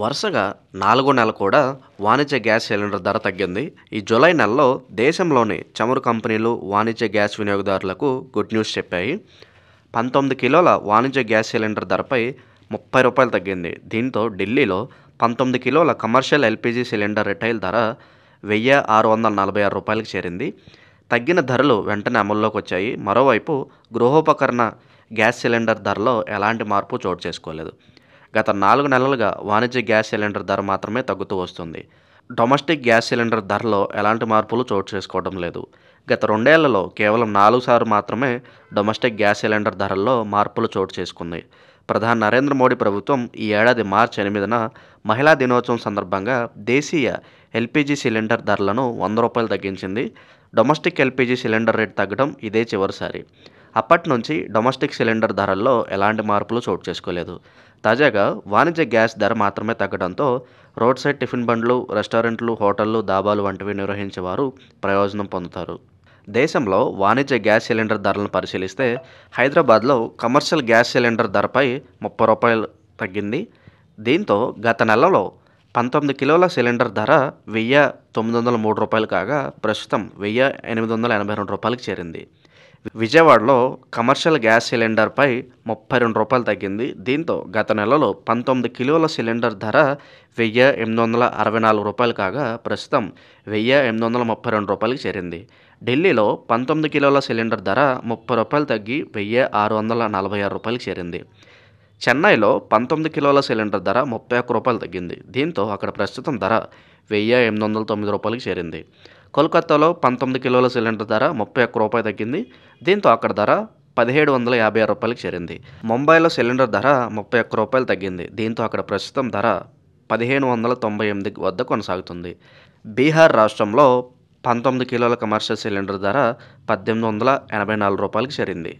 వరుసగా 4 నెల కూడా వాణిజ్య గ్యాస్ సిలిండర్ ధర తగ్గింది. ఈ జూలై నెలలో దేశంలోని చమురు కంపెనీలు వాణిజ్య గ్యాస్ వినియోగదారులకు గుడ్ న్యూస్ చెప్పాయి. 19 కిలోల వాణిజ్య గ్యాస్ సిలిండర్ ధరపై రూ. 30 తగ్గింది. దీంతో ఢిల్లీలో 19 కిలోల కమర్షియల్ ఎల్పీజీ సిలిండర్ రిటైల్ ధర రూ. 1646కి చేరింది. తగ్గిన ధరలు వెంటనే అమల్లోకి వచ్చాయి. మరోవైపు గృహోపకరణ గ్యాస్ సిలిండర్ ధరలో ఎలాంటి మార్పు చోటు చేసుకోలేదు. గత 4 నెలలుగా వాణిజ్య గ్యాస్ సిలిండర్ ధర మాత్రమే తగ్గుతూ వస్తుంది. డొమెస్టిక్ గ్యాస్ సిలిండర్ ధరలో ఎలాంటి మార్పులు చోటు చేసుకోవడం లేదు. గత 2 ఏళ్లలో కేవలం 4 సార్లు మాత్రమే డొమెస్టిక్ గ్యాస్ సిలిండర్ ధరల్లో మార్పులు చోటు చేసుకుంది. ప్రధాని నరేంద్ర మోడీ ప్రభుత్వం ఈ ఏడాది మార్చి 8న మహిళా దినోత్సవం సందర్భంగా దేశీయ ఎల్పీజీ సిలిండర్ ధరలను రూ. 100 తగ్గించింది. డొమెస్టిక్ ఎల్పీజీ సిలిండర్ రేటు తగ్గడం ఇదే చివరిసారి. అప్పటి నుంచి డొమెస్టిక్ సిలిండర్ ధరల్లో ఎలాంటి మార్పులు చోటు చేసుకోలేదు. తాజాగా వాణిజ్య గ్యాస్ ధర మాత్రమే తగ్గడంతో రోడ్ సైడ్ టిఫిన్ బండ్లు, రెస్టారెంట్లు, హోటళ్లు, దాబాలు వంటివి నిర్వహించేవారు ప్రయోజనం పొందుతారు. దేశంలో వాణిజ్య గ్యాస్ సిలిండర్ ధరలను పరిశీలిస్తే హైదరాబాద్లో కమర్షియల్ గ్యాస్ సిలిండర్ ధరపై రూ. 30 తగ్గింది. దీంతో గత నెలలో 19 కిలోల సిలిండర్ ధర రూ. 1903 కాగా ప్రస్తుతం రూ. 1882కి చేరింది. విజయవాడలో కమర్షియల్ గ్యాస్ సిలిండర్పై రూ. 32 తగ్గింది. దీంతో గత నెలలో 19 కిలోల సిలిండర్ ధర రూ. 1864 కాగా ప్రస్తుతం రూ. 1832కి చేరింది. ఢిల్లీలో 19 కిలోల సిలిండర్ ధర రూ. 30 తగ్గి రూ. 1646కి చేరింది. చెన్నైలో 19 కిలోల సిలిండర్ ధర రూ. 31 తగ్గింది. దీంతో అక్కడ ప్రస్తుతం ధర రూ. 1809కి చేరింది. కోల్కతాలో 19 కిలోల సిలిండర్ ధర రూ. 31 తగ్గింది. దీంతో అక్కడ ధర రూ. 1756కి చేరింది. ముంబైలో సిలిండర్ ధర రూ. 31 తగ్గింది. దీంతో అక్కడ ప్రస్తుతం ధర 1598 వద్ద కొనసాగుతుంది. బీహార్ రాష్ట్రంలో 19 కిలోల కమర్షియల్ సిలిండర్ ధర రూ. 1884కి చేరింది.